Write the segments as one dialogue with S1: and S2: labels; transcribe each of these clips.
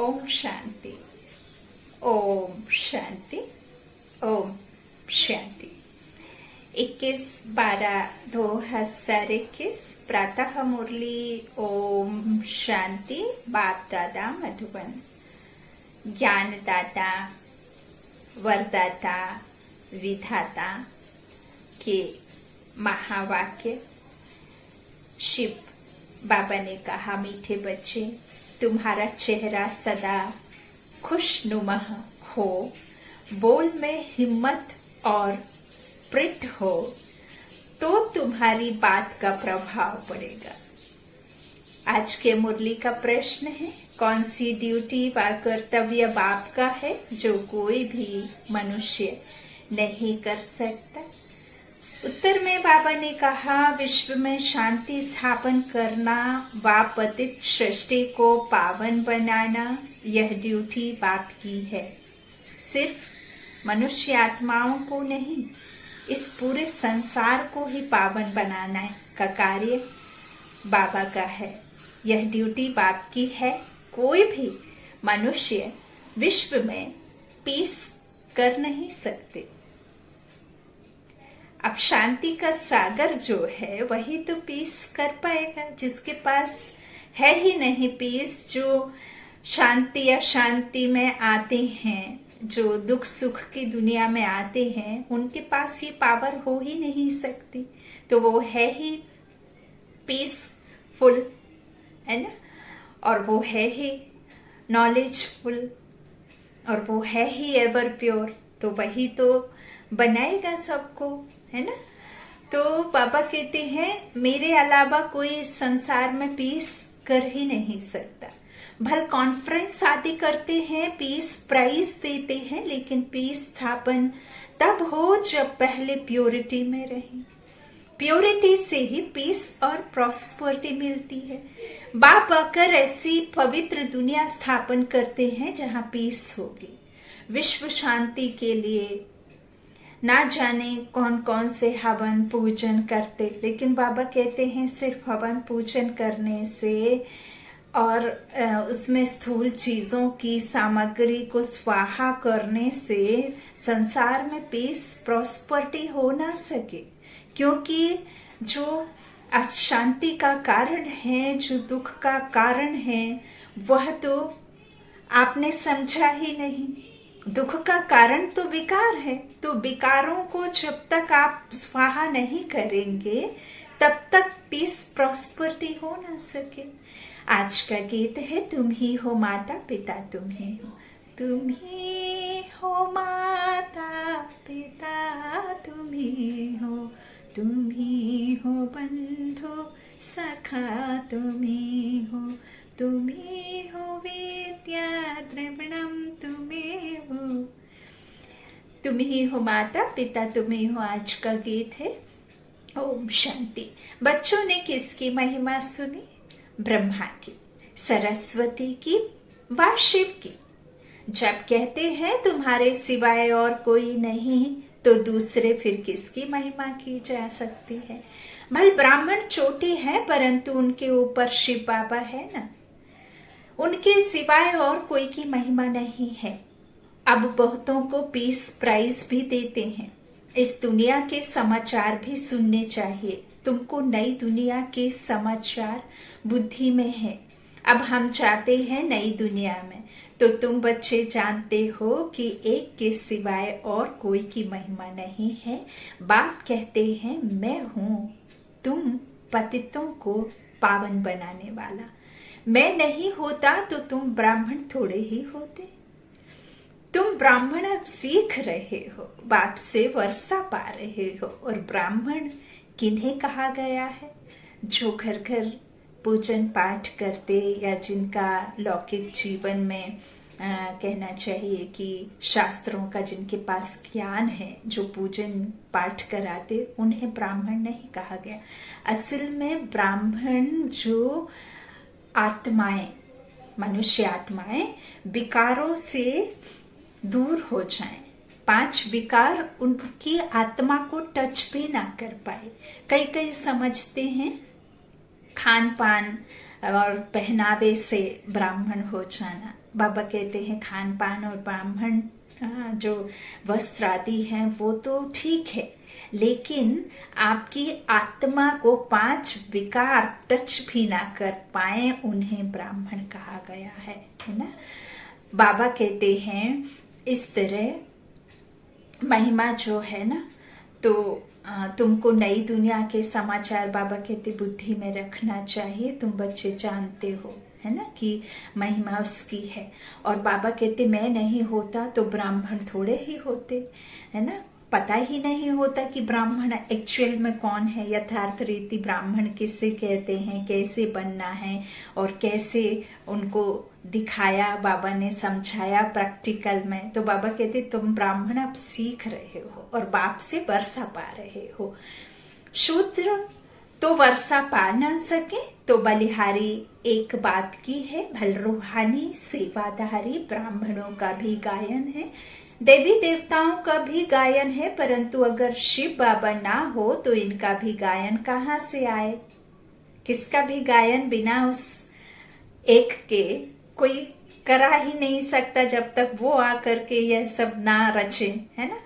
S1: ओम शांति, ओम शांति, ओम शांति। 21/12/2021 प्रातः मुरली। ओम शांति। बाप दादा मधुबन। ज्ञानदाता, वरदाता, विधाता के महावाक्य। शिव बाबा ने कहा, मीठे बच्चे, तुम्हारा चेहरा सदा खुशनुमा हो, बोल में हिम्मत और प्रिट हो, तो तुम्हारी बात का प्रभाव पड़ेगा। आज के मुरली का प्रश्न है, कौन सी ड्यूटी व कर्तव्य बाप का है जो कोई भी मनुष्य नहीं कर सकता? उत्तर में बाबा ने कहा, विश्व में शांति स्थापन करना व पतित सृष्टि को पावन बनाना, यह ड्यूटी बाप की है। सिर्फ मनुष्य आत्माओं को नहीं, इस पूरे संसार को ही पावन बनाना का कार्य बाबा का है। यह ड्यूटी बाप की है। कोई भी मनुष्य विश्व में पीस कर नहीं सकते। अब शांति का सागर जो है वही तो पीस कर पाएगा। जिसके पास है ही नहीं पीस, जो शांति या शांति में आते हैं, जो दुख सुख की दुनिया में आते हैं, उनके पास ये पावर हो ही नहीं सकती। तो वो है ही पीसफुल, है ना, और वो है ही नॉलेजफुल, और वो है ही एवर प्योर। तो वही तो बनाएगा सबको, है ना। तो बाबा कहते हैं, मेरे अलावा कोई संसार में पीस कर ही नहीं सकता। भल कॉन्फ्रेंस आदि करते हैं, पीस प्राइज देते हैं, लेकिन पीस स्थापन तब हो जब पहले प्योरिटी में रहे। प्योरिटी से ही पीस और प्रॉस्पेरिटी मिलती है। बाप आकर ऐसी पवित्र दुनिया स्थापन करते हैं जहां पीस होगी। विश्व शांति के लिए ना जाने कौन कौन से हवन पूजन करते, लेकिन बाबा कहते हैं सिर्फ हवन पूजन करने से और उसमें स्थूल चीजों की सामग्री को स्वाहा करने से संसार में पीस प्रॉस्पेरिटी हो ना सके। क्योंकि जो अशांति का कारण है, जो दुख का कारण है, वह तो आपने समझा ही नहीं। दुख का कारण तो विकार है। तो विकारों को जब तक आप स्वाहा नहीं करेंगे तब तक पीस प्रॉस्पेरिटी हो ना सके। आज का गीत है, तुम ही हो माता पिता, तुम ही हो, तुम ही हो माता पिता, तुम ही हो, तुम ही हो बंधु सखा, तुम ही हो, तुम ही हो विद्या द्रविणम, तुम्हें हो, तुम ही हो माता पिता, तुम ही हो। आज का गीत है ओम शांति। बच्चों ने किसकी महिमा सुनी? ब्रह्मा की, सरस्वती की व शिव की। जब कहते हैं तुम्हारे सिवाय और कोई नहीं, तो दूसरे फिर किसकी महिमा की जा सकती है? भले ब्राह्मण चोटी है, परंतु उनके ऊपर शिव बाबा है ना। उनके सिवाय और कोई की महिमा नहीं है। अब बहुतों को पीस प्राइज भी देते हैं। इस दुनिया के समाचार भी सुनने चाहिए। तुमको नई दुनिया के समाचार बुद्धि में है। अब हम चाहते हैं नई दुनिया में। तो तुम बच्चे जानते हो कि एक के सिवाय और कोई की महिमा नहीं है। बाप कहते हैं, मैं हूं तुम पतितों को पावन बनाने वाला। मैं नहीं होता तो तुम ब्राह्मण थोड़े ही होते। तुम ब्राह्मण अब सीख रहे हो, बाप से वर्षा पा रहे हो। और ब्राह्मण किन्हें कहा गया है? जो घर घर पूजन पाठ करते, या जिनका लौकिक जीवन में कहना चाहिए कि शास्त्रों का जिनके पास ज्ञान है, जो पूजन पाठ कराते, उन्हें ब्राह्मण नहीं कहा गया। असल में ब्राह्मण जो आत्माएं, मनुष्य आत्माएं विकारों से दूर हो जाएं, 5 विकार उनकी आत्मा को टच भी ना कर पाए। कई समझते हैं खान पान और पहनावे से ब्राह्मण हो जाना। बाबा कहते हैं खान पान और ब्राह्मण जो वस्त्र आदि हैं वो तो ठीक है, लेकिन आपकी आत्मा को 5 विकार टच भी ना कर पाए उन्हें ब्राह्मण कहा गया है ना। बाबा कहते हैं इस तरह महिमा जो है ना, तो तुमको नई दुनिया के समाचार बाबा कहते बुद्धि में रखना चाहिए। तुम बच्चे जानते हो है ना कि महिमा उसकी है। और बाबा कहते मैं नहीं होता तो ब्राह्मण थोड़े ही होते, है ना। पता ही नहीं होता कि ब्राह्मण एक्चुअल में कौन है, यथार्थ रीति ब्राह्मण किसे कहते हैं, कैसे बनना है और कैसे उनको दिखाया बाबा ने, समझाया प्रैक्टिकल में। तो बाबा कहते तुम ब्राह्मण अब सीख रहे हो और बाप से वर्षा पा रहे हो। शूद्र तो वर्षा पा ना सके तो बलिहारी एक बाप की है, भल रूहानी सेवादारी ब्राह्मणों का भी गायन है, देवी देवताओं का भी गायन है, परंतु अगर शिव बाबा ना हो तो इनका भी गायन कहाँ से आए। किसका भी गायन बिना उस एक के कोई करा ही नहीं सकता जब तक वो आकर के यह सब ना रचे, है ना।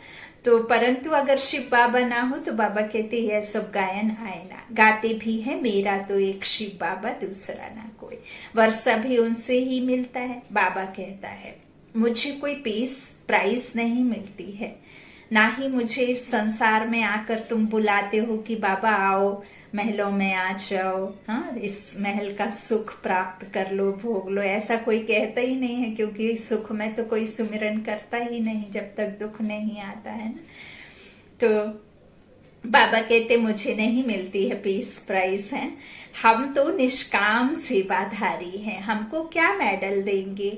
S1: तो परंतु अगर शिव बाबा ना हो तो बाबा कहते यह सब गायन आए ना। गाते भी है मेरा तो एक शिव बाबा दूसरा ना कोई, वर्षा भी उनसे ही मिलता है। बाबा कहता है मुझे कोई पीस प्राइस नहीं मिलती है, ना ही मुझे इस संसार में आकर तुम बुलाते हो कि बाबा आओ महलों में आ जाओ, हाँ इस महल का सुख प्राप्त कर लो, भोग लो, ऐसा कोई कहता ही नहीं है, क्योंकि सुख में तो कोई सुमिरन करता ही नहीं जब तक दुख नहीं आता है ना। तो बाबा कहते मुझे नहीं मिलती है पीस प्राइस है, हम तो निष्काम सेवाधारी हैं, हमको क्या मेडल देंगे,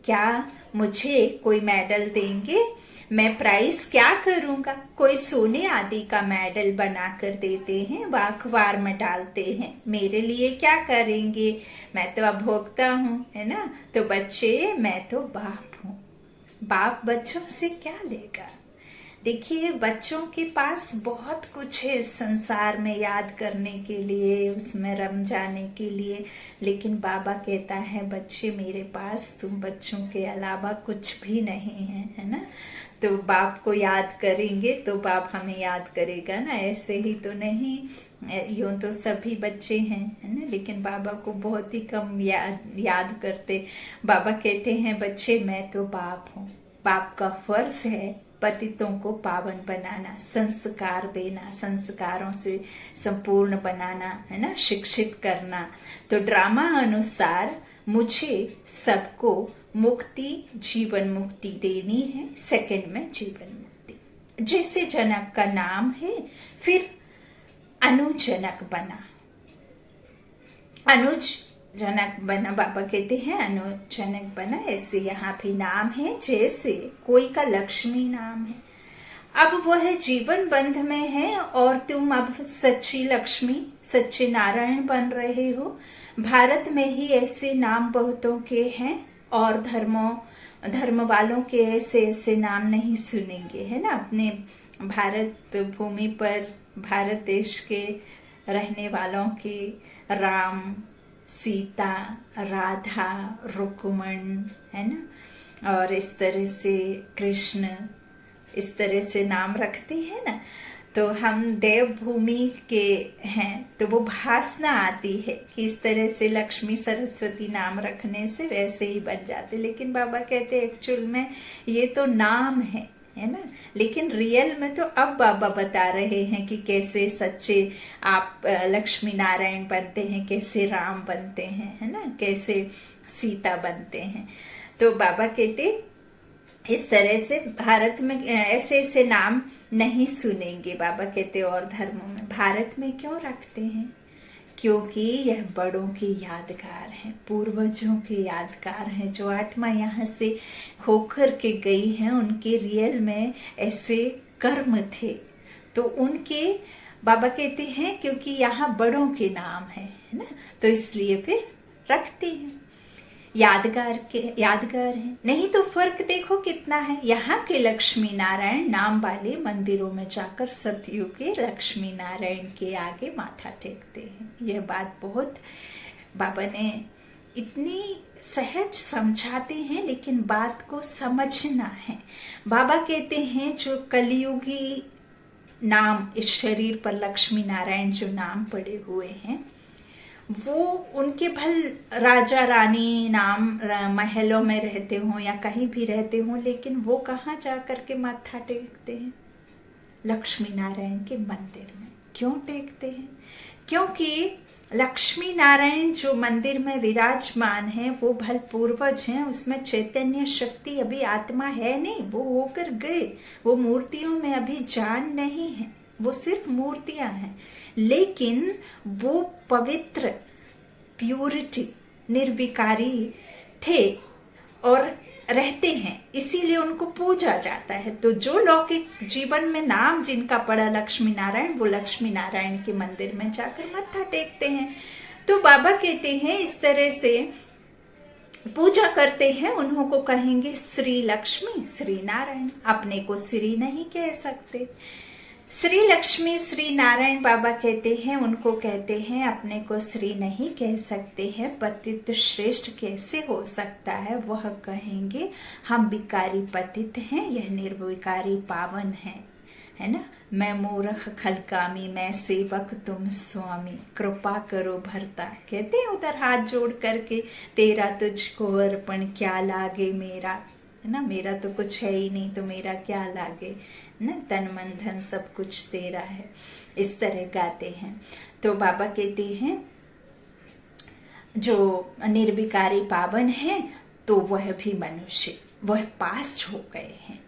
S1: क्या मुझे कोई मेडल देंगे, मैं प्राइस क्या करूंगा। कोई सोने आदि का मेडल बना कर देते हैं, वो अखबार में डालते हैं, मेरे लिए क्या करेंगे, मैं तो अब भोगता हूँ, है ना। तो बच्चे मैं तो बाप हूँ, बाप बच्चों से क्या लेगा। देखिए बच्चों के पास बहुत कुछ है इस संसार में याद करने के लिए, उसमें रम जाने के लिए, लेकिन बाबा कहता है बच्चे मेरे पास तुम बच्चों के अलावा कुछ भी नहीं है, है ना। तो बाप को याद करेंगे तो बाप हमें याद करेगा ना, ऐसे ही तो नहीं, यूं तो सभी बच्चे हैं, है ना, लेकिन बाबा को बहुत ही कम याद करते। बाबा कहते हैं बच्चे मैं तो बाप हूँ, बाप का फर्ज है पतितों को पावन बनाना, संस्कार देना, संस्कारों से संपूर्ण बनाना, है ना, शिक्षित करना। तो ड्रामा अनुसार मुझे सबको मुक्ति, जीवन मुक्ति देनी है, सेकंड में जीवन मुक्ति। जैसे जनक का नाम है फिर अनुजनक बना, अनुज जनक बना, बाबा कहते हैं अनुजनक बना। ऐसे यहाँ भी नाम है जैसे कोई का लक्ष्मी नाम है, अब वह जीवन बंध में है और तुम अब सच्ची लक्ष्मी सच्चे नारायण बन रहे हो। भारत में ही ऐसे नाम बहुतों के हैं और धर्म वालों के ऐसे ऐसे नाम नहीं सुनेंगे, है ना। अपने भारत भूमि पर भारत देश के रहने वालों के राम, सीता, राधा, रुक्मण, है ना, और इस तरह से कृष्ण, इस तरह से नाम रखते हैं ना। तो हम देवभूमि के हैं तो वो भासना आती है कि इस तरह से लक्ष्मी सरस्वती नाम रखने से वैसे ही बन जाते, लेकिन बाबा कहते हैं एक्चुअल में ये तो नाम है ना, लेकिन रियल में तो अब बाबा बता रहे हैं कि कैसे सच्चे आप लक्ष्मी नारायण बनते हैं, कैसे राम बनते हैं, है ना, कैसे सीता बनते हैं। तो बाबा कहते इस तरह से भारत में ऐसे ऐसे नाम नहीं सुनेंगे। बाबा कहते और धर्मों में, भारत में क्यों रखते हैं, क्योंकि यह बड़ों की यादगार है, पूर्वजों की यादगार है, जो आत्मा यहाँ से होकर के गई है, उनके रियल में ऐसे कर्म थे, तो उनके बाबा कहते हैं क्योंकि यहाँ बड़ों के नाम है ना, तो इसलिए फिर रखते हैं, यादगार है। नहीं तो फर्क देखो कितना है, यहाँ के लक्ष्मी नारायण नाम वाले मंदिरों में जाकर सतयुग के लक्ष्मी नारायण के आगे माथा टेकते हैं। यह बात बहुत बाबा ने इतनी सहज समझाते हैं, लेकिन बात को समझना है। बाबा कहते हैं जो कलयुगी नाम इस शरीर पर लक्ष्मी नारायण जो नाम पड़े हुए हैं, वो उनके भल राजा रानी नाम महलों में रहते हों या कहीं भी रहते हों, लेकिन वो कहाँ जा करके माथा टेकते हैं? लक्ष्मी नारायण के मंदिर में। क्यों टेकते हैं? क्योंकि लक्ष्मी नारायण जो मंदिर में विराजमान है वो भल पूर्वज हैं, उसमें चैतन्य शक्ति अभी आत्मा है नहीं, वो होकर गए। वो मूर्तियों में अभी जान नहीं है, वो सिर्फ मूर्तियां हैं, लेकिन वो पवित्र प्यूरिटी निर्विकारी थे और रहते हैं, इसीलिए उनको पूजा जाता है। तो जो लौकिक जीवन में नाम जिनका पड़ा लक्ष्मी नारायण, वो लक्ष्मी नारायण के मंदिर में जाकर मत्था टेकते हैं। तो बाबा कहते हैं इस तरह से पूजा करते हैं, उन्हों को कहेंगे श्री लक्ष्मी श्री नारायण, अपने को श्री नहीं कह सकते। श्री लक्ष्मी श्री नारायण बाबा कहते हैं, उनको कहते हैं अपने को श्री नहीं कह सकते हैं। पतित श्रेष्ठ कैसे हो सकता है? वह कहेंगे हम विकारी पतित हैं, यह निर्विकारी पावन है ना। मैं मूर्ख खलकामी, मैं सेवक तुम स्वामी, कृपा करो भरता। कहते हैं उधर हाथ जोड़ करके, तेरा तुझको अर्पण क्या लागे मेरा, है ना, मेरा तो कुछ है ही नहीं तो मेरा क्या लागे ना, तन मन धन सब कुछ तेरा है, इस तरह गाते हैं। तो बाबा कहते हैं जो निर्विकारी पावन है तो वह भी मनुष्य, वह पास हो गए हैं।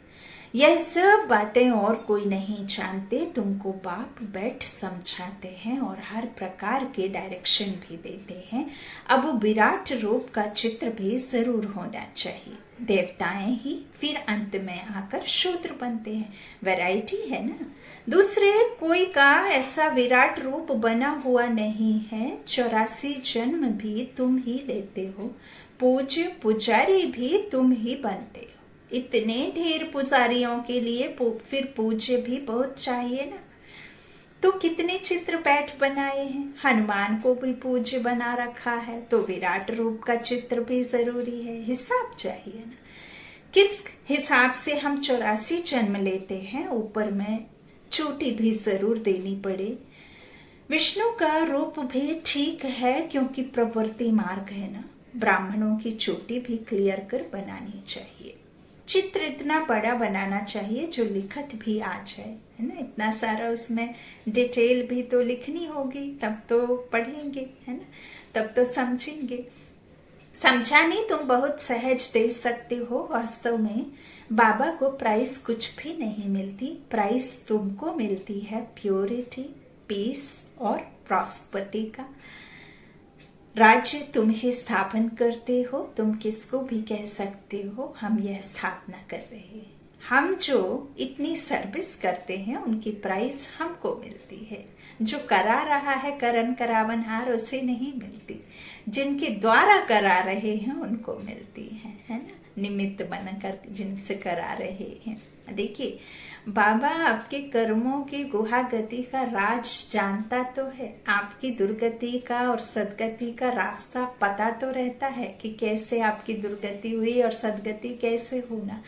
S1: यह सब बातें और कोई नहीं जानते, तुमको बाप बैठ समझाते हैं और हर प्रकार के डायरेक्शन भी देते हैं। अब विराट रूप का चित्र भी जरूर होना चाहिए। देवताएं ही फिर अंत में आकर शूद्र बनते हैं, वैरायटी है ना। दूसरे कोई का ऐसा विराट रूप बना हुआ नहीं है। 84 जन्म भी तुम ही लेते हो, पूज्य पुजारी भी तुम ही बनते हो। इतने ढेर पुजारियों के लिए फिर पूज्य भी बहुत चाहिए ना। तो कितने चित्र बैठ बनाए हैं, हनुमान को भी पूज्य बना रखा है, तो विराट रूप का चित्र भी जरूरी है। हिसाब चाहिए ना, किस हिसाब से हम 84 जन्म लेते हैं, ऊपर में चोटी भी जरूर देनी पड़े। विष्णु का रूप भी ठीक है क्योंकि प्रवृत्ति मार्ग है ना, ब्राह्मणों की चोटी भी क्लियर कर बनानी चाहिए। चित्र इतना बड़ा बनाना चाहिए जो लिखत भी आ जाए, है ना। इतना सारा उसमें डिटेल भी तो लिखनी होगी, तब तो पढ़ेंगे, है ना, तब तो समझेंगे। समझा नहीं तुम बहुत सहज दे सकते हो। वास्तव में बाबा को प्राइस कुछ भी नहीं मिलती, प्राइस तुमको मिलती है प्योरिटी, पीस और प्रॉस्पेरिटी का। राज्य तुम ही स्थापन करते हो, तुम किसको भी कह सकते हो हम यह स्थापना कर रहे हैं। हम जो इतनी सर्विस करते हैं उनकी प्राइस हमको मिलती है। जो करा रहा है करन करावनहार उसे नहीं मिलती, जिनके द्वारा करा रहे हैं उनको मिलती है ना, निमित्त बनकर जिनसे करा रहे हैं। देखिए बाबा आपके कर्मों की गुहा गति का राज जानता तो है, आपकी दुर्गति का और सदगति का रास्ता पता तो रहता है कि कैसे आपकी दुर्गति हुई और सदगति कैसे होना।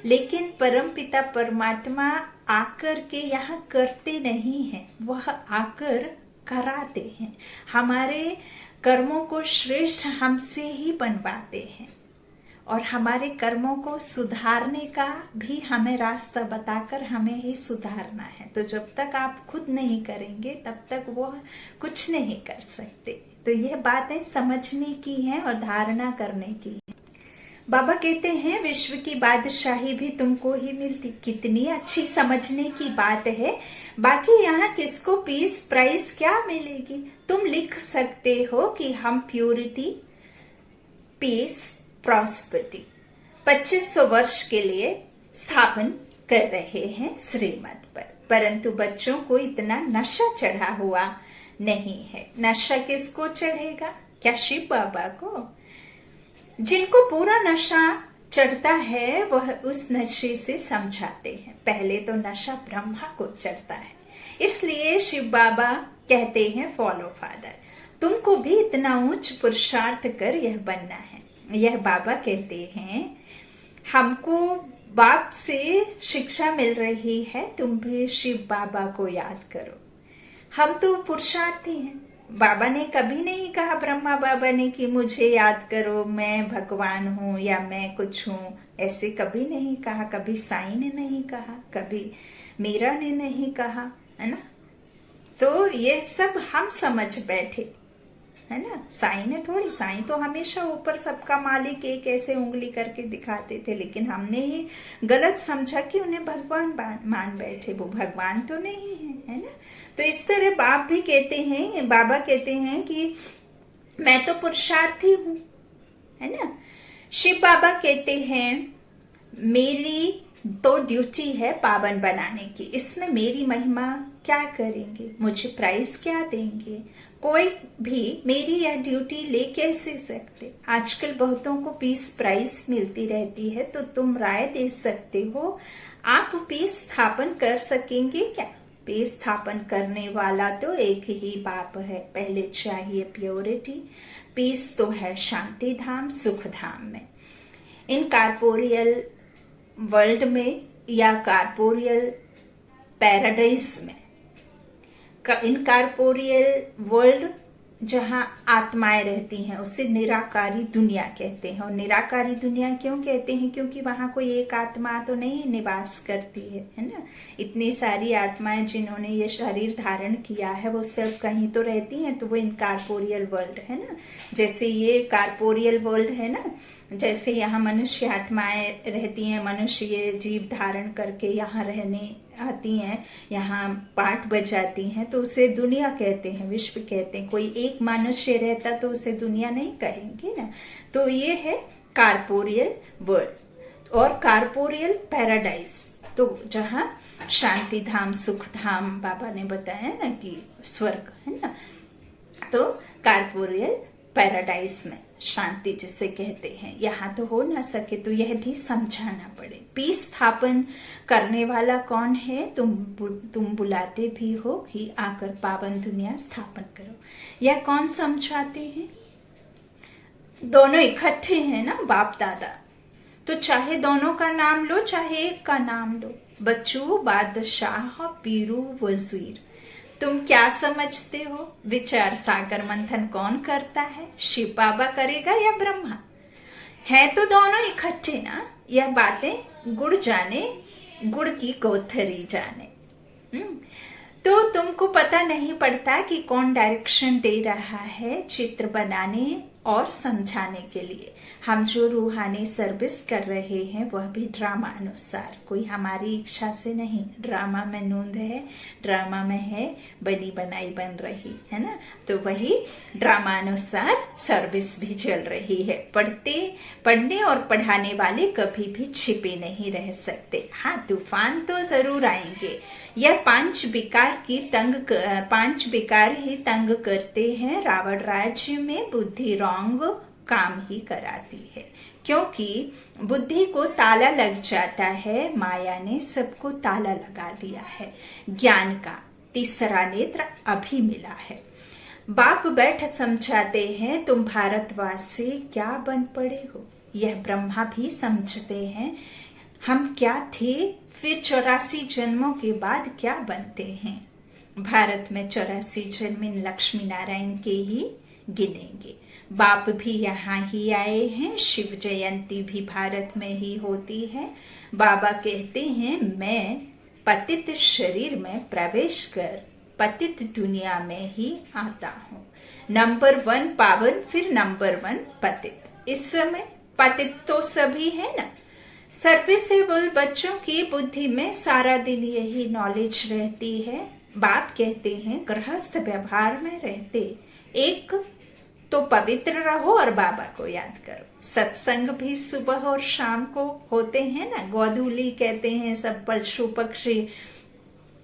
S1: लेकिन परमपिता परमात्मा आकर के यहाँ करते नहीं हैं, वह आकर कराते हैं। हमारे कर्मों को श्रेष्ठ हमसे ही बनवाते हैं और हमारे कर्मों को सुधारने का भी हमें रास्ता बताकर हमें ही सुधारना है। तो जब तक आप खुद नहीं करेंगे तब तक वो कुछ नहीं कर सकते। तो यह बातें समझने की हैं और धारणा करने की है। बाबा कहते हैं विश्व की बादशाही भी तुमको ही मिलती। कितनी अच्छी समझने की बात है। बाकी यहाँ किसको पीस प्राइस क्या मिलेगी? तुम लिख सकते हो कि हम प्योरिटी, पीस, प्रॉस्पेरिटी 2500 वर्ष के लिए स्थापन कर रहे हैं श्रीमत पर, परंतु बच्चों को इतना नशा चढ़ा हुआ नहीं है। नशा किसको चढ़ेगा? क्या शिव बाबा को? जिनको पूरा नशा चढ़ता है वह उस नशे से समझाते हैं। पहले तो नशा ब्रह्मा को चढ़ता है, इसलिए शिव बाबा कहते हैं फॉलो फादर। तुमको भी इतना उच्च पुरुषार्थ कर यह बनना है। यह बाबा कहते हैं, हमको बाप से शिक्षा मिल रही है, तुम भी शिव बाबा को याद करो। हम तो पुरुषार्थी हैं। बाबा ने कभी नहीं कहा, ब्रह्मा बाबा ने, कि मुझे याद करो, मैं भगवान हूँ या मैं कुछ हूँ। ऐसे कभी नहीं कहा। कभी साईं ने नहीं कहा, कभी मीरा ने नहीं कहा, है ना। तो ये सब हम समझ बैठे, है ना। साईं ने थोड़ी, साईं तो हमेशा ऊपर सबका मालिक एक ऐसे उंगली करके दिखाते थे, लेकिन हमने ही गलत समझा कि उन्हें भगवान मान बैठे। वो भगवान तो नहीं है ना। तो इस तरह बाप भी कहते हैं, बाबा कहते हैं कि मैं तो पुरुषार्थी हूं, है ना। शिव बाबा कहते हैं, मेरी तो ड्यूटी है पावन बनाने की, इसमें मेरी महिमा क्या करेंगे, मुझे प्राइस क्या देंगे। कोई भी मेरी यह ड्यूटी ले कैसे सकते। आजकल बहुतों को पीस प्राइस मिलती रहती है, तो तुम राय दे सकते हो, आप पीस स्थापन कर सकेंगे क्या। पीस स्थापन करने वाला तो एक ही बाप है। पहले चाहिए प्योरिटी। पीस तो है शांति धाम, सुख धाम में। इन कारपोरियल वर्ल्ड में या कारपोरियल पैराडाइज में, इनकॉर्पोरियल वर्ल्ड जहाँ आत्माएं रहती हैं, उसे निराकारी दुनिया कहते हैं। और निराकारी दुनिया क्यों कहते हैं, क्योंकि वहां कोई एक आत्मा तो नहीं निवास करती है ना। इतनी सारी आत्माएं जिन्होंने ये शरीर धारण किया है, वो सब कहीं तो रहती हैं, तो वो इनकॉर्पोरियल वर्ल्ड है ना। जैसे ये कॉर्पोरियल वर्ल्ड है ना, जैसे यहाँ मनुष्य आत्माएं रहती हैं, मनुष्य ये जीव धारण करके यहाँ रहने आती हैं, यहाँ पाठ बजाती हैं, तो उसे दुनिया कहते हैं, विश्व कहते हैं। कोई एक मनुष्य रहता तो उसे दुनिया नहीं कहेंगे ना। तो ये है कॉर्पोरियल वर्ल्ड और कॉर्पोरियल पैराडाइज, तो जहाँ शांति धाम, सुख धाम, बाबा ने बताया ना कि स्वर्ग है ना। तो कॉर्पोरियल पैराडाइज में शांति जिसे कहते हैं, यहाँ तो हो ना सके, तो यह भी समझाना पड़े। पीस स्थापन करने वाला कौन है, तुम बुलाते भी हो कि आकर पावन दुनिया स्थापन करो। यह कौन समझाते हैं। दोनों इकट्ठे हैं ना, बाप दादा। तो चाहे दोनों का नाम लो, चाहे एक का नाम लो। बच्चों, बादशाह, पीरू, वजीर। तुम क्या समझते हो, विचार सागर मंथन कौन करता है, शिव बाबा करेगा या ब्रह्मा। है तो दोनों इकट्ठे ना। यह बातें गुड़ जाने, गुड़ की कोथरी जाने। तो तुमको पता नहीं पड़ता कि कौन डायरेक्शन दे रहा है चित्र बनाने और समझाने के लिए। हम जो रूहानी सर्विस कर रहे हैं वह भी ड्रामा अनुसार, कोई हमारी इच्छा से नहीं। ड्रामा में नूंद है, ड्रामा में है बनी बनाई बन रही है ना। तो वही ड्रामा अनुसार सर्विस भी चल रही है। पढ़ने और पढ़ाने वाले कभी भी छिपे नहीं रह सकते। हाँ, तूफान तो जरूर आएंगे। यह पांच विकार ही तंग करते हैं। रावण राज्य में बुद्धि रॉन्ग काम ही कराती है, क्योंकि बुद्धि को ताला लग जाता है। माया ने सबको ताला लगा दिया है। ज्ञान का तीसरा नेत्र अभी मिला है। बाप बैठ समझाते हैं, तुम भारतवासी क्या बन पड़े हो। यह ब्रह्मा भी समझते हैं, हम क्या थे, फिर 84 जन्मों के बाद क्या बनते हैं। भारत में 84 जन्म इन लक्ष्मी नारायण के ही गिनेंगे। बाप भी यहाँ ही आए हैं। शिव जयंती भी भारत में ही होती है। बाबा कहते हैं, मैं पतित शरीर में प्रवेश कर पतित दुनिया में ही आता हूँ। नंबर 1 पावन, फिर नंबर 1 पतित। इस समय पतित तो सभी है ना। सर्विसेबल बच्चों की बुद्धि में सारा दिन यही नॉलेज रहती है। बाप कहते हैं, गृहस्थ व्यवहार में रहते एक तो पवित्र रहो और बाबा को याद करो। सत्संग भी सुबह और शाम को होते हैं ना। गोधूली कहते हैं, सब पशु पक्षी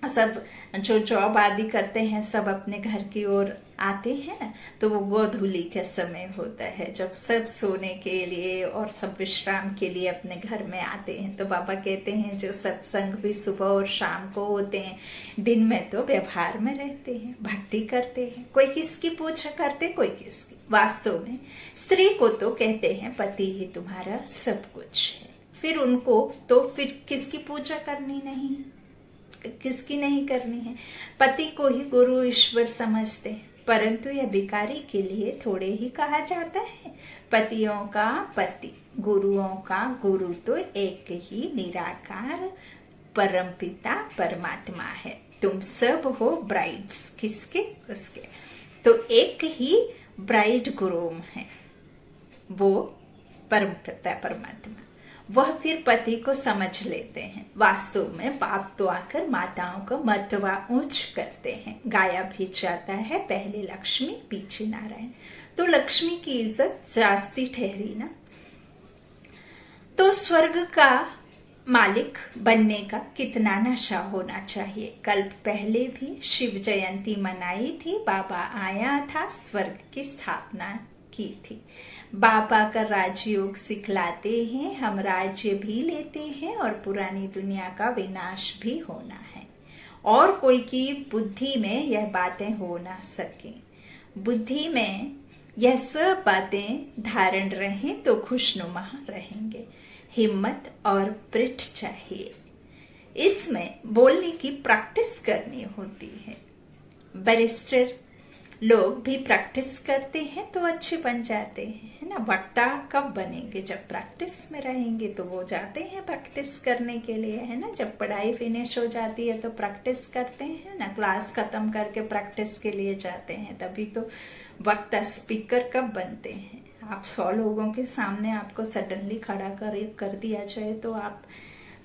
S1: सब जो जॉब आदि करते हैं, सब अपने घर की ओर आते हैं ना, तो वो गोधूली का समय होता है जब सब सोने के लिए और सब विश्राम के लिए अपने घर में आते हैं। तो बाबा कहते हैं जो सत्संग भी सुबह और शाम को होते हैं, दिन में तो व्यवहार में रहते हैं, भक्ति करते हैं, कोई किसकी पूजा करते, कोई किसकी। वास्तव में स्त्री को तो कहते हैं पति ही तुम्हारा सब कुछ है, फिर उनको तो फिर किसकी पूजा करनी नहीं, किसकी नहीं करनी है। पति को ही गुरु ईश्वर समझते हैं, परंतु यह भिखारी के लिए थोड़े ही कहा जाता है। पतियों का पति, गुरुओं का गुरु तो एक ही निराकार परमपिता परमात्मा है। तुम सब हो ब्राइड्स, किसके, उसके। तो एक ही ब्राइड ग्रूम है, वो परमपिता परमात्मा। वह फिर पति को समझ लेते हैं। वास्तव में बाप तो आकर माताओं का मर्तबा ऊंच करते हैं। गाया भी जाता है पहले लक्ष्मी पीछे नारायण, तो लक्ष्मी की इज्जत जास्ती ठहरी ना। तो स्वर्ग का मालिक बनने का कितना नशा होना चाहिए। कल पहले भी शिव जयंती मनाई थी, बाबा आया था, स्वर्ग की स्थापना की थी। बाबा का राजयोग सिखलाते हैं, हम राज्य भी लेते हैं और पुरानी दुनिया का विनाश भी होना है, और कोई की बुद्धि में यह बातें हो ना सके। बुद्धि में यह सब बातें धारण रहें तो खुशनुमा रहेंगे। हिम्मत और पृष्ठ चाहिए, इसमें बोलने की प्रैक्टिस करनी होती है। बैरिस्टर लोग भी प्रैक्टिस करते हैं तो अच्छे बन जाते हैं, है ना। वक्ता कब बनेंगे, जब प्रैक्टिस में रहेंगे, तो वो जाते हैं प्रैक्टिस करने के लिए, है ना। जब पढ़ाई फिनिश हो जाती है तो प्रैक्टिस करते हैं ना, क्लास खत्म करके प्रैक्टिस के लिए जाते हैं, तभी तो वक्ता स्पीकर कब बनते हैं। आप 100 लोगों के सामने आपको सडनली खड़ा कर दिया जाए तो आप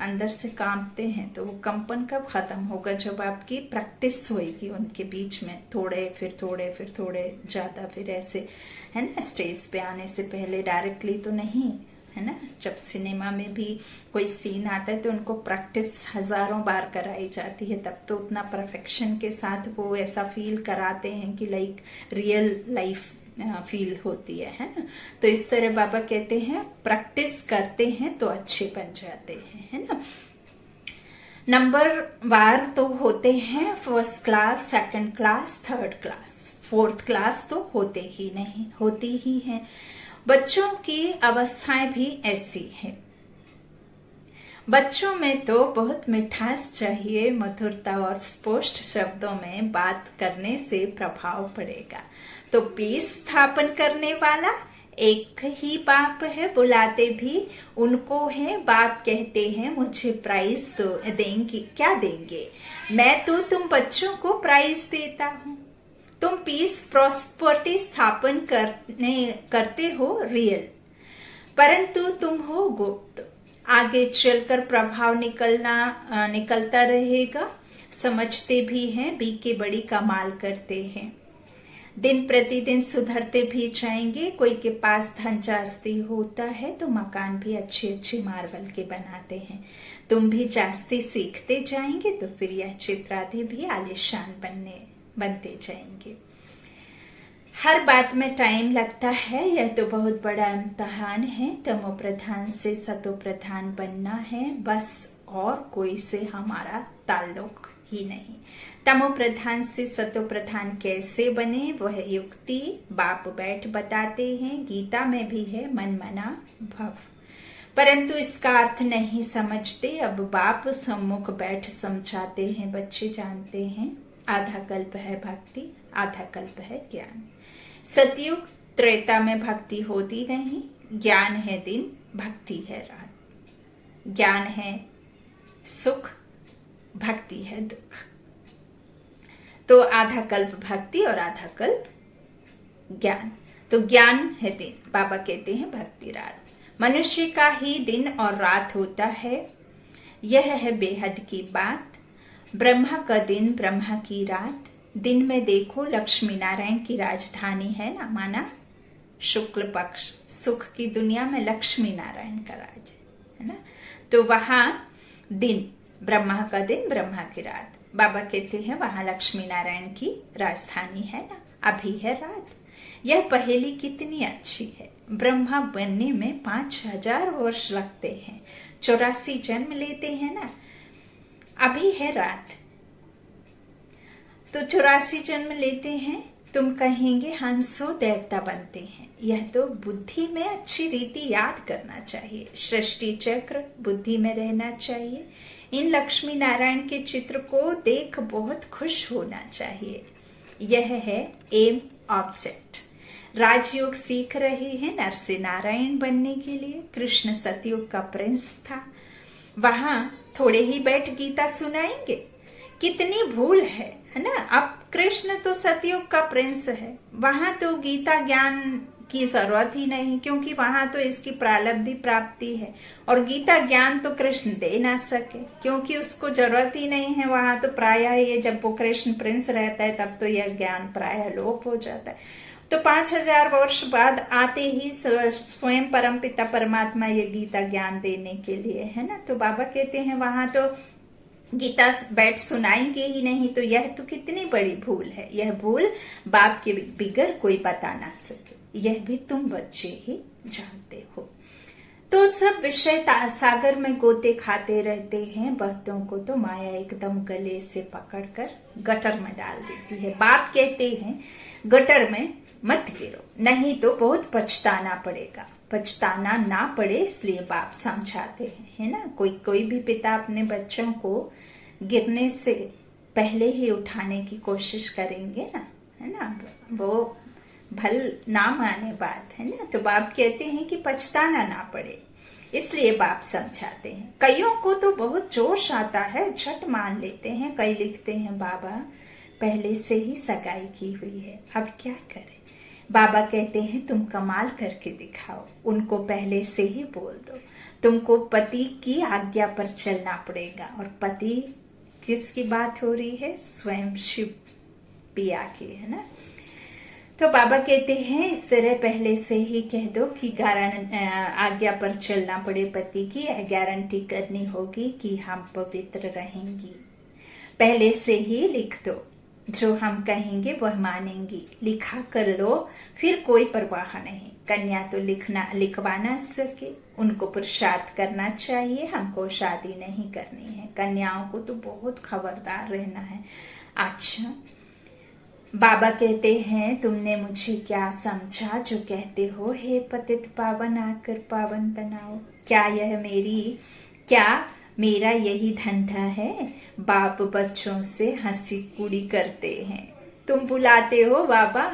S1: अंदर से कांपते हैं, तो वो कंपन कब खत्म होगा, जब आपकी प्रैक्टिस होएगी उनके बीच में, थोड़े फिर थोड़े फिर थोड़े ज्यादा, फिर ऐसे, है ना। स्टेज पे आने से पहले डायरेक्टली तो नहीं, है ना। जब सिनेमा में भी कोई सीन आता है तो उनको प्रैक्टिस हजारों बार कराई जाती है, तब तो उतना परफेक्शन के साथ वो ऐसा फील कराते हैं कि लाइक रियल लाइफ फील होती है ना। तो इस तरह बाबा कहते हैं प्रैक्टिस करते हैं तो अच्छे बन जाते हैं, है ना। नंबर वार तो होते हैं, first class, second class, third class, fourth class तो होते ही नहीं, होती ही हैं। बच्चों की अवस्थाएं भी ऐसी है। बच्चों में तो बहुत मिठास चाहिए, मधुरता और स्पष्ट शब्दों में बात करने से प्रभाव पड़ेगा। तो पीस स्थापन करने वाला एक ही बाप है, बुलाते भी उनको है। बाप कहते हैं मुझे प्राइज तो देंगे, क्या देंगे, मैं तो तुम बच्चों को प्राइज देता हूँ। तुम पीस प्रॉस्पर्टी स्थापन करते हो रियल, परंतु तुम हो गुप्त। आगे चलकर प्रभाव निकलता रहेगा। समझते भी हैं, बी के बड़ी कमाल करते हैं। दिन प्रतिदिन सुधरते भी जाएंगे। कोई के पास धन जास्ती होता है तो मकान भी अच्छे अच्छे मार्बल के बनाते हैं। तुम भी जास्ती सीखते जाएंगे तो फिर यह चित्रादि भी आलीशान बनते जाएंगे। हर बात में टाइम लगता है, यह तो बहुत बड़ा इम्तिहान है। तमो प्रधान से सतो प्रधान बनना है बस, और कोई से हमारा ताल्लुक ही नहीं। तमो प्रधान से सतो प्रधान कैसे बने, वह युक्ति बाप बैठ बताते हैं। गीता में भी है मन मना भव, परंतु इसका अर्थ नहीं समझते। अब बाप सम्मुख बैठ समझाते हैं। बच्चे जानते हैं आधा कल्प है भक्ति, आधा कल्प है ज्ञान। सतयुग त्रेता में भक्ति होती नहीं, ज्ञान है दिन, भक्ति है रात। ज्ञान है सुख, भक्ति है दुख। तो आधा कल्प भक्ति और आधा कल्प ज्ञान। तो ज्ञान है दिन, बाबा कहते हैं भक्ति रात। मनुष्य का ही दिन और रात होता है, यह है बेहद की बात। ब्रह्मा का दिन, ब्रह्मा की रात। दिन में देखो लक्ष्मी नारायण की राजधानी है ना, माना शुक्ल पक्ष, सुख की दुनिया में लक्ष्मी नारायण का राज है ना। तो वहां दिन, ब्रह्मा का दिन, ब्रह्मा की रात। बाबा कहते हैं वहां लक्ष्मी नारायण की राजधानी है ना। अभी है रात। यह पहेली कितनी अच्छी है। ब्रह्मा बनने में 5000 वर्ष लगते हैं, 84 जन्म लेते हैं ना। अभी है रात तो 84 जन्म लेते हैं। तुम कहेंगे हम 100 देवता बनते हैं। यह तो बुद्धि में अच्छी रीति याद करना चाहिए। सृष्टि चक्र बुद्धि में रहना चाहिए। इन लक्ष्मी नारायण के चित्र को देख बहुत खुश होना चाहिए। यह है एम ऑब्जेक्ट। राजयोग सीख रहे हैं नर से नारायण बनने के लिए। कृष्ण सतयुग का प्रिंस था। वहां थोड़े ही बैठ गीता सुनाएंगे, कितनी भूल है ना। अब कृष्ण तो सतयुग का प्रिंस है, वहां तो गीता ज्ञान की जरूरत ही नहीं, क्योंकि वहां तो इसकी प्रारब्धि प्राप्ति है। और गीता ज्ञान तो कृष्ण दे ना सके, क्योंकि उसको जरूरत ही नहीं है। वहां तो प्रायः ये जब वो कृष्ण प्रिंस रहता है तब तो यह ज्ञान प्रायः लोप हो जाता है। तो 5000 वर्ष बाद आते ही स्वयं परमपिता परमात्मा ये गीता ज्ञान देने के लिए है ना। तो बाबा कहते हैं वहां तो गीता बैठ सुनाएंगे ही नहीं। तो यह तो कितनी बड़ी भूल है। यह भूल बाप के बिगर कोई बता ना सके, यह भी तुम बच्चे ही जानते हो। तो सब विषय सागर में गोते खाते रहते हैं। भक्तों को तो माया एकदम गले से पकड़कर गटर में डाल देती है। बाप कहते हैं गटर में मत गिरो, नहीं तो बहुत पछताना पड़ेगा। पछताना ना पड़े इसलिए बाप समझाते हैं, है ना। कोई भी पिता अपने बच्चों को गिरने से पहले ही उठाने की कोशिश करेंगे ना, है ना। वो भल ना माने बात, है ना। तो बाप कहते हैं कि पछताना ना पड़े, इसलिए बाप समझाते हैं। कईयों को तो बहुत जोश आता है, झट मान लेते हैं। कई लिखते हैं बाबा पहले से ही सगाई की हुई है, अब क्या करें। बाबा कहते हैं तुम कमाल करके दिखाओ, उनको पहले से ही बोल दो। तुमको पति की आज्ञा पर चलना पड़ेगा। और पति किसकी बात हो रही है? स्वयं शिव पिया की, है ना। तो बाबा कहते हैं इस तरह पहले से ही कह दो कि आज्ञा पर चलना पड़े पति की, गारंटी करनी होगी कि हम पवित्र रहेंगी। पहले से ही लिख दो, जो हम कहेंगे वह मानेंगी। लिखा कर लो, फिर कोई परवाह नहीं। कन्या तो लिखवा ना सके, उनको पुरुषार्थ करना चाहिए। हमको शादी नहीं करनी है। कन्याओं को तो बहुत खबरदार रहना है। अच्छा, बाबा कहते हैं तुमने मुझे क्या समझा जो कहते हो हे पतित पावन आकर पावन बनाओ। क्या मेरा यही धंधा है? बाप बच्चों से हंसी कुड़ी करते हैं। तुम बुलाते हो बाबा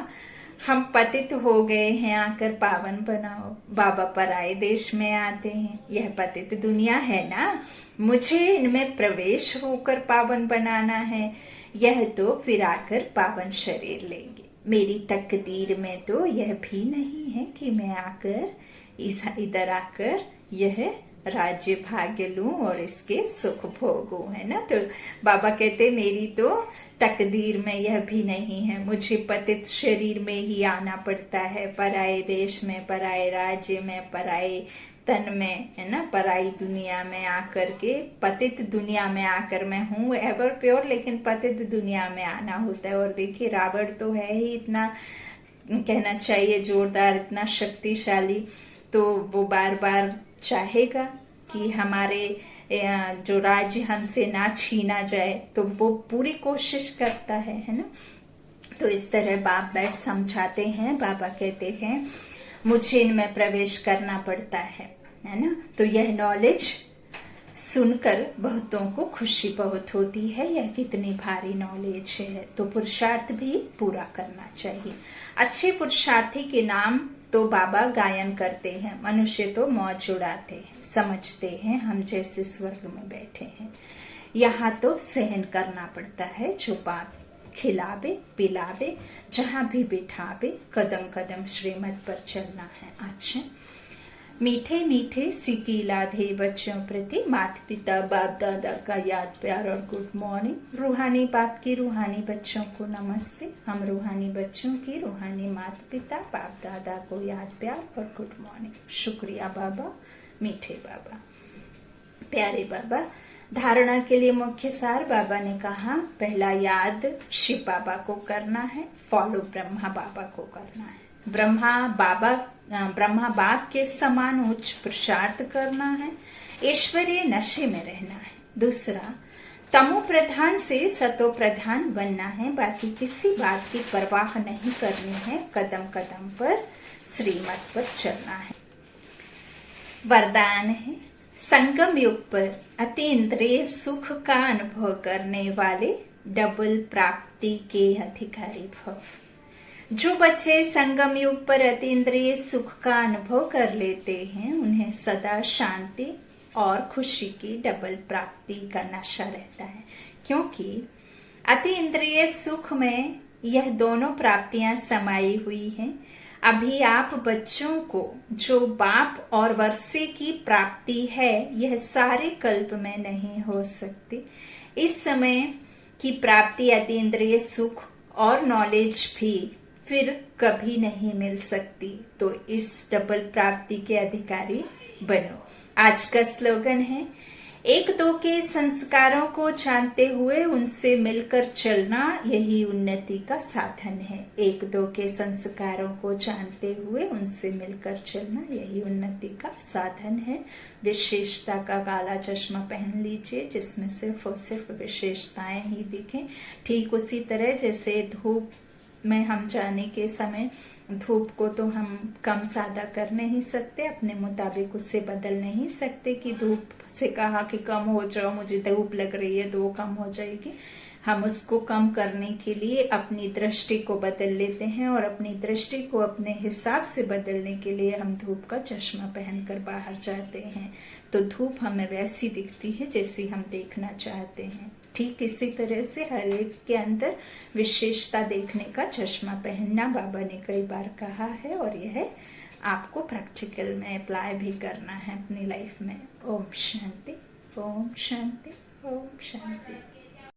S1: हम पतित हो गए हैं, आकर पावन बनाओ। बाबा पराये देश में आते हैं। यह पतित दुनिया है ना, मुझे इनमें प्रवेश होकर पावन बनाना है। यह तो फिर आकर पावन शरीर लेंगे। मेरी तकदीर में तो यह भी नहीं है कि मैं आकर इधर आकर यह राज्य भाग्य लूं और इसके सुख भोगूं, है ना। तो बाबा कहते मेरी तो तकदीर में यह भी नहीं है। मुझे पतित शरीर में ही आना पड़ता है, पराये देश में, पराये राज्य में, पराये तन में, है ना, पराई दुनिया में आकर के। पतित दुनिया में आकर मैं हूँ एवर प्योर, लेकिन पतित दुनिया में आना होता है। और देखिए रावण तो है ही इतना, कहना चाहिए जोरदार, इतना शक्तिशाली। तो वो बार बार चाहेगा कि हमारे जो राज्य हमसे ना छीना जाए, तो वो पूरी कोशिश करता है ना। तो इस तरह बाप बैठ समझाते हैं। बाबा कहते हैं मुझे इनमें प्रवेश करना पड़ता है ना। तो यह नॉलेज सुनकर बहुतों को खुशी बहुत होती है। यह कितनी भारी नॉलेज है, तो पुरुषार्थ भी पूरा करना चाहिए। अच्छे पुरुषार्थी के नाम तो बाबा गायन करते हैं। मनुष्य तो मौज उड़ाते हैं, समझते हैं हम जैसे स्वर्ग में बैठे हैं। यहाँ तो सहन करना पड़ता है। जो बाप खिलावे पिलावे, जहाँ भी बिठावे, कदम कदम श्रीमत पर चलना है। अच्छा, मीठे मीठे सिकी लाधे बच्चों प्रति माता पिता बाप दादा का याद प्यार और गुड मॉर्निंग। रूहानी बाप की रूहानी बच्चों को नमस्ते। हम रूहानी बच्चों की रूहानी माता पिता बाप दादा को याद प्यार और गुड मॉर्निंग। शुक्रिया बाबा, मीठे बाबा, प्यारे बाबा। धारणा के लिए मुख्य सार बाबा ने कहा, पहला याद शिव बाबा को करना है, फॉलो ब्रह्मा बाबा को करना है। ब्रह्मा बाप के समान उच्च पुरुषार्थ करना है, ईश्वरीय नशे में रहना है। दूसरा, तमो प्रधान से सतो प्रधान बनना है, बाकी किसी बात की परवाह नहीं करनी है, कदम कदम पर श्रीमत पर चलना है। वरदान है, संगम युग पर अतीन्द्रिय सुख का अनुभव करने वाले डबल प्राप्ति के अधिकारी भव। जो बच्चे संगम युग पर अतीन्द्रिय सुख का अनुभव कर लेते हैं, उन्हें सदा शांति और खुशी की डबल प्राप्ति का नशा रहता है, क्योंकि अतीन्द्रिय सुख में यह दोनों प्राप्तियां समाई हुई हैं। अभी आप बच्चों को जो बाप और वर्षे की प्राप्ति है, यह सारे कल्प में नहीं हो सकती। इस समय की प्राप्ति अतीन्द्रिय सुख और नॉलेज भी फिर कभी नहीं मिल सकती। तो इस डबल प्राप्ति के अधिकारी बनो। आज का स्लोगन है, एक दो के संस्कारों को जानते हुए उनसे मिलकर चलना यही उन्नति का साधन है। एक दो के संस्कारों को जानते हुए उनसे मिलकर चलना यही उन्नति का साधन है। विशेषता का काला चश्मा पहन लीजिए, जिसमें सिर्फ और सिर्फ विशेषताएं ही दिखें। ठीक उसी तरह जैसे धूप में हम जाने के समय धूप को तो हम कम सादा कर नहीं सकते, अपने मुताबिक उससे बदल नहीं सकते कि धूप से कहा कि कम हो जाओ, मुझे धूप लग रही है तो वो कम हो जाएगी। हम उसको कम करने के लिए अपनी दृष्टि को बदल लेते हैं, और अपनी दृष्टि को अपने हिसाब से बदलने के लिए हम धूप का चश्मा पहनकर बाहर जाते हैं। तो धूप हमें वैसी दिखती है जैसी हम देखना चाहते हैं। ठीक इसी तरह से हर एक के अंदर विशेषता देखने का चश्मा पहनना बाबा ने कई बार कहा है, और यह आपको प्रैक्टिकल में अप्लाई भी करना है अपनी लाइफ में। ओम शांति, ओम शांति, ओम शांति।